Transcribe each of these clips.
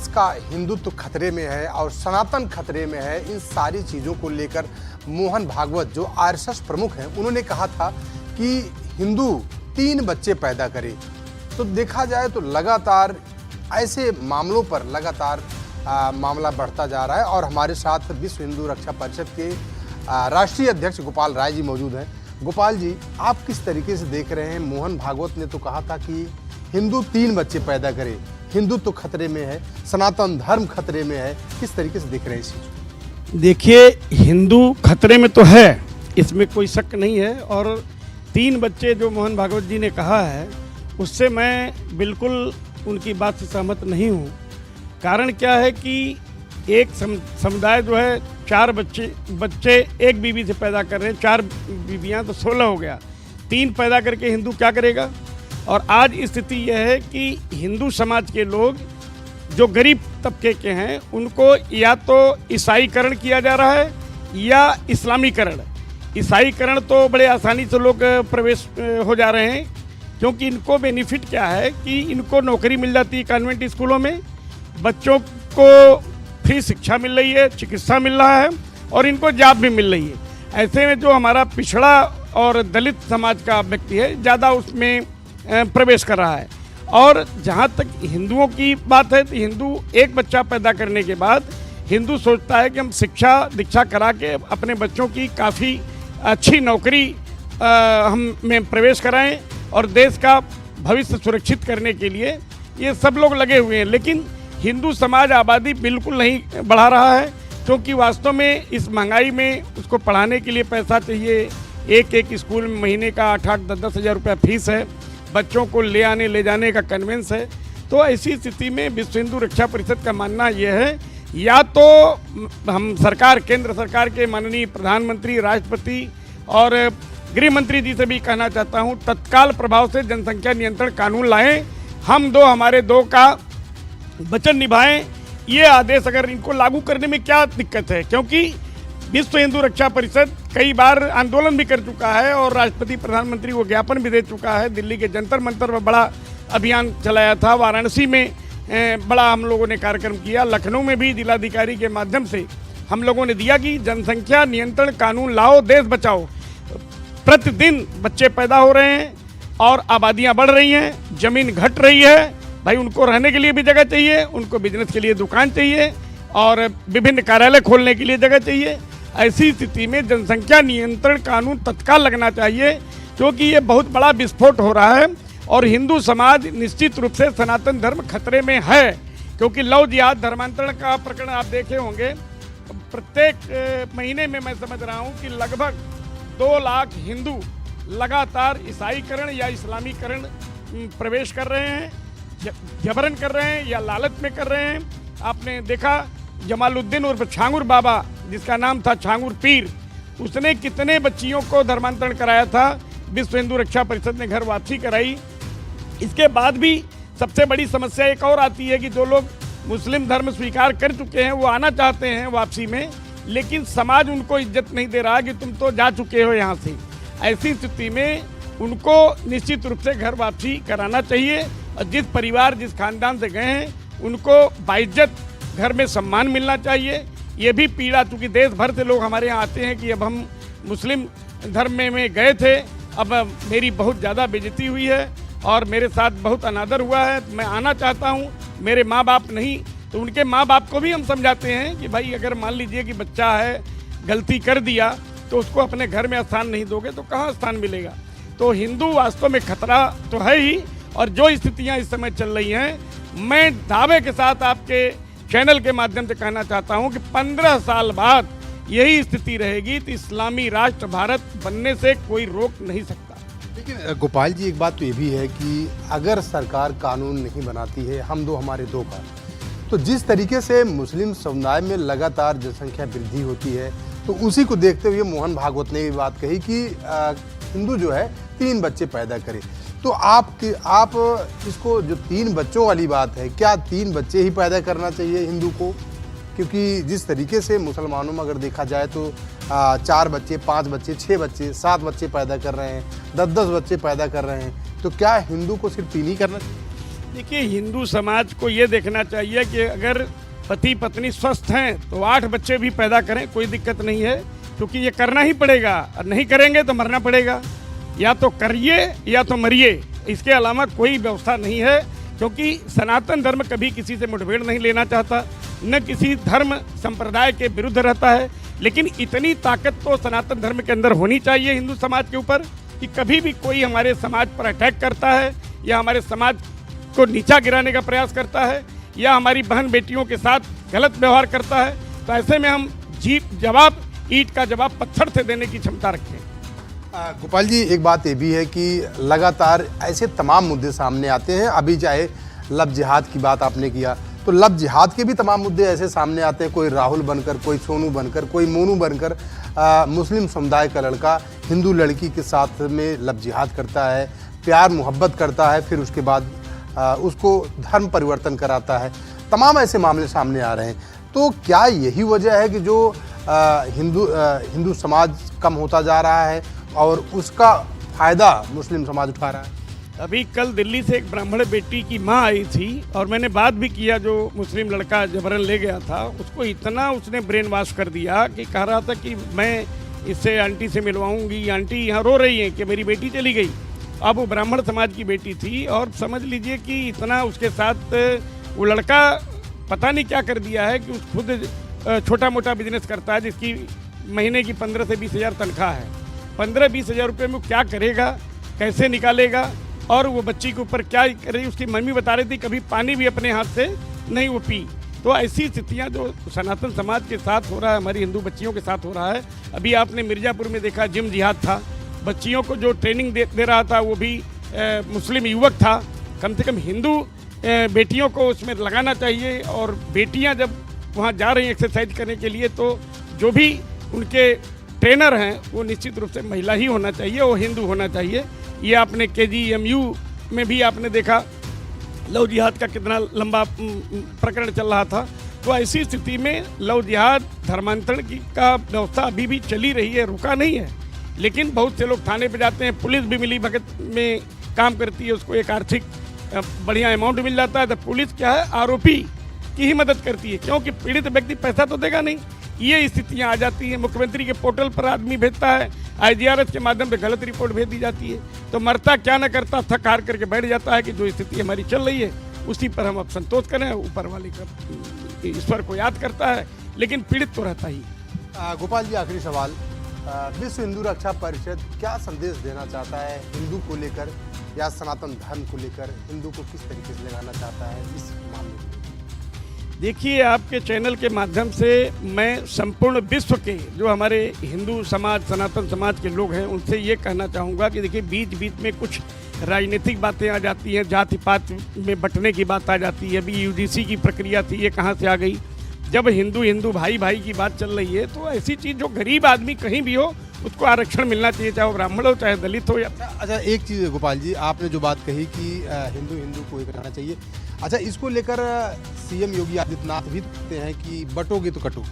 देश का हिंदुत्व खतरे में है और सनातन खतरे में है, इन सारी चीज़ों को लेकर मोहन भागवत जो आरएसएस प्रमुख हैं, उन्होंने कहा था कि हिंदू 3 बच्चे पैदा करे। तो देखा जाए तो लगातार ऐसे मामलों पर लगातार मामला बढ़ता जा रहा है। और हमारे साथ विश्व हिंदू रक्षा परिषद के राष्ट्रीय अध्यक्ष गोपाल राय जी मौजूद हैं। गोपाल जी, आप किस तरीके से देख रहे हैं? मोहन भागवत ने तो कहा था कि हिंदू 3 बच्चे पैदा करे, हिंदुत्व तो खतरे में है, सनातन धर्म खतरे में है, किस तरीके से देख रहे हैं इस चीज़? देखिए, हिंदू खतरे में तो है, इसमें कोई शक नहीं है। और 3 बच्चे जो मोहन भागवत जी ने कहा है, उससे मैं बिल्कुल उनकी बात से सहमत नहीं हूँ। कारण क्या है कि एक समुदाय जो है 4 बच्चे एक बीवी से पैदा कर रहे हैं, 4 बीवियाँ तो 16 हो गया, 3 पैदा करके हिंदू क्या करेगा? और आज स्थिति यह है कि हिंदू समाज के लोग जो गरीब तबके के हैं, उनको या तो ईसाईकरण किया जा रहा है या इस्लामीकरण। ईसाईकरण तो बड़े आसानी से लोग प्रवेश हो जा रहे हैं, क्योंकि इनको बेनिफिट क्या है कि इनको नौकरी मिल जाती है कॉन्वेंट स्कूलों में, बच्चों को फ्री शिक्षा मिल रही है, चिकित्सा मिल रहा है और इनको जॉब भी मिल रही है। ऐसे में जो हमारा पिछड़ा और दलित समाज का व्यक्ति है, ज़्यादा उसमें प्रवेश कर रहा है। और जहाँ तक हिंदुओं की बात है, तो हिंदू एक बच्चा पैदा करने के बाद हिंदू सोचता है कि हम शिक्षा दीक्षा करा के अपने बच्चों की काफ़ी अच्छी नौकरी हम में प्रवेश कराएं और देश का भविष्य सुरक्षित करने के लिए ये सब लोग लगे हुए हैं। लेकिन हिंदू समाज आबादी बिल्कुल नहीं बढ़ा रहा है, क्योंकि वास्तव में इस महंगाई में उसको पढ़ाने के लिए पैसा चाहिए। एक स्कूल में महीने का 8-8, 10-10 हज़ार रुपया फीस है, बच्चों को ले आने ले जाने का कन्वेंस है। तो ऐसी स्थिति में विश्व हिंदू रक्षा परिषद का मानना यह है, या तो हम सरकार, केंद्र सरकार के माननीय प्रधानमंत्री, राष्ट्रपति और गृह मंत्री जी से भी कहना चाहता हूं, तत्काल प्रभाव से जनसंख्या नियंत्रण कानून लाएं, हम दो हमारे दो का वचन निभाएं। ये आदेश अगर इनको लागू करने में क्या दिक्कत है? क्योंकि विश्व हिंदू रक्षा परिषद कई बार आंदोलन भी कर चुका है और राष्ट्रपति प्रधानमंत्री को ज्ञापन भी दे चुका है। दिल्ली के जंतर मंतर पर बड़ा अभियान चलाया था, वाराणसी में बड़ा हम लोगों ने कार्यक्रम किया, लखनऊ में भी जिलाधिकारी के माध्यम से हम लोगों ने दिया कि जनसंख्या नियंत्रण कानून लाओ, देश बचाओ। प्रतिदिन बच्चे पैदा हो रहे हैं और आबादियां बढ़ रही हैं, जमीन घट रही है। भाई, उनको रहने के लिए भी जगह चाहिए, उनको बिजनेस के लिए दुकान चाहिए और विभिन्न कार्यालय खोलने के लिए जगह चाहिए। ऐसी स्थिति में जनसंख्या नियंत्रण कानून तत्काल लगना चाहिए, क्योंकि ये बहुत बड़ा विस्फोट हो रहा है और हिंदू समाज निश्चित रूप से सनातन धर्म खतरे में है। क्योंकि लव जिहाद धर्मांतरण का प्रकरण आप देखे होंगे, प्रत्येक महीने में मैं समझ रहा हूँ कि लगभग 2 लाख हिंदू लगातार ईसाईकरण या इस्लामीकरण प्रवेश कर रहे हैं, जबरन कर रहे हैं या लालच में कर रहे हैं। आपने देखा जमालुद्दीन उर्फ छांगुर बाबा, जिसका नाम था छांगुर पीर, उसने कितने बच्चियों को धर्मांतरण कराया था। विश्व हिंदू रक्षा परिषद ने घर वापसी कराई। इसके बाद भी सबसे बड़ी समस्या एक और आती है कि जो लोग मुस्लिम धर्म स्वीकार कर चुके हैं, वो आना चाहते हैं वापसी में, लेकिन समाज उनको इज्जत नहीं दे रहा कि तुम तो जा चुके हो यहाँ से। ऐसी स्थिति में उनको निश्चित रूप से घर वापसी कराना चाहिए और जिस परिवार, जिस खानदान से गए हैं, उनको बाइज्जत घर में सम्मान मिलना चाहिए। ये भी पीड़ा, चूँकि देश भर से लोग हमारे यहाँ आते हैं कि अब हम मुस्लिम धर्म में गए थे, अब मेरी बहुत ज़्यादा बेइज्जती हुई है और मेरे साथ बहुत अनादर हुआ है, मैं आना चाहता हूँ। मेरे माँ बाप नहीं, तो उनके माँ बाप को भी हम समझाते हैं कि भाई, अगर मान लीजिए कि बच्चा है, गलती कर दिया, तो उसको अपने घर में स्थान नहीं दोगे तो कहाँ स्थान मिलेगा? तो हिंदू वास्तव में खतरा तो है ही। और जो स्थितियाँ इस समय चल रही हैं, मैं दावे के साथ आपके चैनल के माध्यम से कहना चाहता हूं कि 15 साल बाद यही स्थिति रहेगी तो इस्लामी राष्ट्र भारत बनने से कोई रोक नहीं सकता। लेकिन गोपाल जी, एक बात तो ये भी है कि अगर सरकार कानून नहीं बनाती है, हम दो हमारे दो का, तो जिस तरीके से मुस्लिम समुदाय में लगातार जनसंख्या वृद्धि होती है, तो उसी को देखते हुए मोहन भागवत ने ये बात कही कि हिंदू जो है 3 बच्चे पैदा करे। तो आप इसको, जो 3 बच्चों वाली बात है, क्या 3 बच्चे ही पैदा करना चाहिए हिंदू को? क्योंकि जिस तरीके से मुसलमानों में अगर देखा जाए तो 4 बच्चे, 5 बच्चे, 6 बच्चे, 7 बच्चे पैदा कर रहे हैं, 10-10 बच्चे पैदा कर रहे हैं, तो क्या हिंदू को सिर्फ 3 ही करना चाहिए? देखिए, हिंदू समाज को ये देखना चाहिए कि अगर पति पत्नी स्वस्थ हैं तो 8 बच्चे भी पैदा करें, कोई दिक्कत नहीं है, क्योंकि ये करना ही पड़ेगा और नहीं करेंगे तो मरना पड़ेगा। या तो करिए या तो मरिए, इसके अलावा कोई व्यवस्था नहीं है। क्योंकि सनातन धर्म कभी किसी से मुठभेड़ नहीं लेना चाहता, न किसी धर्म संप्रदाय के विरुद्ध रहता है। लेकिन इतनी ताकत तो सनातन धर्म के अंदर होनी चाहिए हिंदू समाज के ऊपर कि कभी भी कोई हमारे समाज पर अटैक करता है या हमारे समाज को नीचा गिराने का प्रयास करता है या हमारी बहन बेटियों के साथ गलत व्यवहार करता है, तो ऐसे में हम ईंट का जवाब पत्थर से देने की क्षमता रखें। गोपाल जी, एक बात ये भी है कि लगातार ऐसे तमाम मुद्दे सामने आते हैं। अभी चाहे लव जिहाद की बात आपने किया, तो लव जिहाद के भी तमाम मुद्दे ऐसे सामने आते हैं। कोई राहुल बनकर, कोई सोनू बनकर, कोई मोनू बनकर मुस्लिम समुदाय का लड़का हिंदू लड़की के साथ में लव जिहाद करता है, प्यार मोहब्बत करता है, फिर उसके बाद उसको धर्म परिवर्तन कराता है। तमाम ऐसे मामले सामने आ रहे हैं। तो क्या यही वजह है कि जो हिंदू समाज कम होता जा रहा है और उसका फायदा मुस्लिम समाज उठा रहा है? अभी कल दिल्ली से एक ब्राह्मण बेटी की माँ आई थी और मैंने बात भी किया। जो मुस्लिम लड़का जबरन ले गया था, उसको इतना उसने ब्रेन वॉश कर दिया कि कह रहा था कि मैं इससे आंटी से मिलवाऊंगी, आंटी यहाँ रो रही हैं कि मेरी बेटी चली गई। अब वो ब्राह्मण समाज की बेटी थी और समझ लीजिए कि इतना उसके साथ वो लड़का पता नहीं क्या कर दिया है कि उस खुद छोटा मोटा बिजनेस करता है जिसकी महीने की 15 से 20 हज़ार तनख्वाह है। 15-20 हज़ार रुपये में क्या करेगा, कैसे निकालेगा और वो बच्ची के ऊपर क्या करे। उसकी मम्मी बता रही थी कभी पानी भी अपने हाथ से नहीं वो पी। तो ऐसी स्थितियाँ जो सनातन समाज के साथ हो रहा है, हमारी हिंदू बच्चियों के साथ हो रहा है। अभी आपने मिर्ज़ापुर में देखा जिम जिहाद था, बच्चियों को जो ट्रेनिंग दे रहा था वो भी मुस्लिम युवक था। कम से कम हिंदू बेटियों को उसमें लगाना चाहिए। और बेटियां जब वहां जा रही हैं एक्सरसाइज करने के लिए, तो जो भी उनके ट्रेनर हैं वो निश्चित रूप से महिला ही होना चाहिए, वो हिंदू होना चाहिए। ये आपने KGMU में भी आपने देखा लव जिहाद का कितना लंबा प्रकरण चल रहा था। तो ऐसी स्थिति में लव जिहाद धर्मांतरण की का व्यवस्था अभी भी चली रही है, रुका नहीं है। लेकिन बहुत से लोग थाने पे जाते हैं, पुलिस भी मिली भगत में काम करती है, उसको एक आर्थिक बढ़िया अमाउंट मिल जाता है। तो पुलिस क्या है, आरोपी की ही मदद करती है, क्योंकि पीड़ित व्यक्ति पैसा तो देगा नहीं। ये स्थितियां आ जाती हैं। मुख्यमंत्री के पोर्टल पर आदमी भेजता है, IGRS के माध्यम से गलत रिपोर्ट भेज दी जाती है, तो मरता क्या न करता, थक हार करके बैठ जाता है कि जो स्थिति हमारी चल रही है उसी पर हम अब संतोष करें। ऊपर वाले का ईश्वर को याद करता है, लेकिन पीड़ित तो रहता ही। गोपाल जी, आखिरी सवाल, विश्व हिंदू रक्षा परिषद क्या संदेश देना चाहता है हिंदू को लेकर या सनातन धर्म को लेकर? हिंदू को किस तरीके से लगाना चाहता है इस मामले में? देखिए, आपके चैनल के माध्यम से मैं संपूर्ण विश्व के जो हमारे हिंदू समाज, सनातन समाज के लोग हैं, उनसे ये कहना चाहूँगा कि देखिए, बीच बीच में कुछ राजनीतिक बातें आ जाती हैं, जाति पात में बंटने की बात आ जाती है। अभी UGC की प्रक्रिया थी, ये कहाँ से आ गई? जब हिंदू भाई भाई की बात चल रही है, तो ऐसी चीज़ जो गरीब आदमी कहीं भी हो उसको आरक्षण मिलना चाहिए, चाहे वो ब्राह्मण हो चाहे दलित हो। अच्छा, एक चीज़ गोपाल जी, आपने जो बात कही कि हिंदू को एक रहना चाहिए, अच्छा, इसको लेकर CM योगी आदित्यनाथ भी कहते हैं कि बटोगे तो कटो।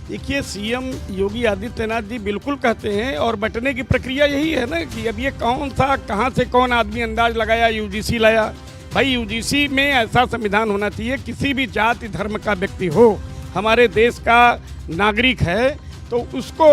देखिए, CM योगी आदित्यनाथ जी बिल्कुल कहते हैं, और बंटने की प्रक्रिया यही है ना कि अब ये कौन सा कहाँ से कौन आदमी अंदाज लगाया, UGC लाया। भाई, UGC में ऐसा संविधान होना चाहिए, किसी भी जाति धर्म का व्यक्ति हो, हमारे देश का नागरिक है, तो उसको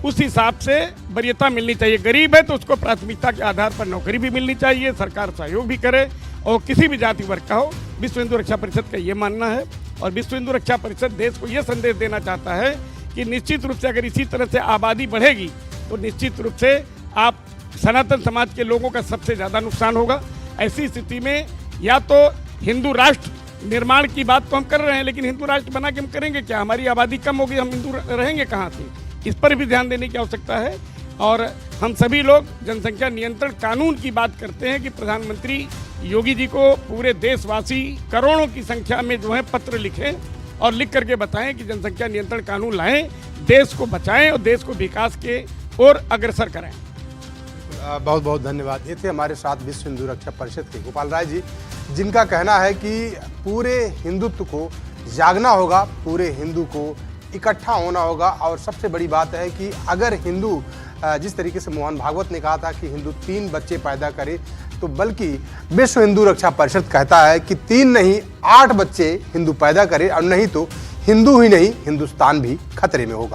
उस हिसाब से वरीयता मिलनी चाहिए। गरीब है तो उसको प्राथमिकता के आधार पर नौकरी भी मिलनी चाहिए, सरकार सहयोग भी करे, और किसी भी जाति वर्ग का हो। विश्व हिंदू रक्षा परिषद का ये मानना है, और विश्व हिंदू रक्षा परिषद देश को ये संदेश देना चाहता है कि निश्चित रूप से अगर इसी तरह से आबादी बढ़ेगी तो निश्चित रूप से आप सनातन समाज के लोगों का सबसे ज़्यादा नुकसान होगा। ऐसी स्थिति में या तो हिंदू राष्ट्र निर्माण की बात तो हम कर रहे हैं, लेकिन हिंदू राष्ट्र बना के हम करेंगे क्या? हमारी आबादी कम होगी, हम हिंदू रहेंगे कहाँ से? इस पर भी ध्यान देने की आवश्यकता है। और हम सभी लोग जनसंख्या नियंत्रण कानून की बात करते हैं कि प्रधानमंत्री योगी जी को पूरे देशवासी करोड़ों की संख्या में जो है पत्र लिखें और लिख करके बताएं कि जनसंख्या नियंत्रण कानून लाएं, देश को बचाएं और देश को विकास के ओर अग्रसर करें। बहुत बहुत धन्यवाद। ये थे हमारे साथ विश्व हिंदू रक्षा परिषद के गोपाल राय जी, जिनका कहना है कि पूरे हिंदुत्व को जागना होगा, पूरे हिंदू को इकट्ठा होना होगा। और सबसे बड़ी बात है कि अगर हिंदू, जिस तरीके से मोहन भागवत ने कहा था कि हिंदू 3 बच्चे पैदा करे तो बल्कि विश्व हिंदू रक्षा परिषद कहता है कि 3 नहीं 8 बच्चे हिंदू पैदा करें, और नहीं तो हिंदू ही नहीं हिंदुस्तान भी खतरे में होगा।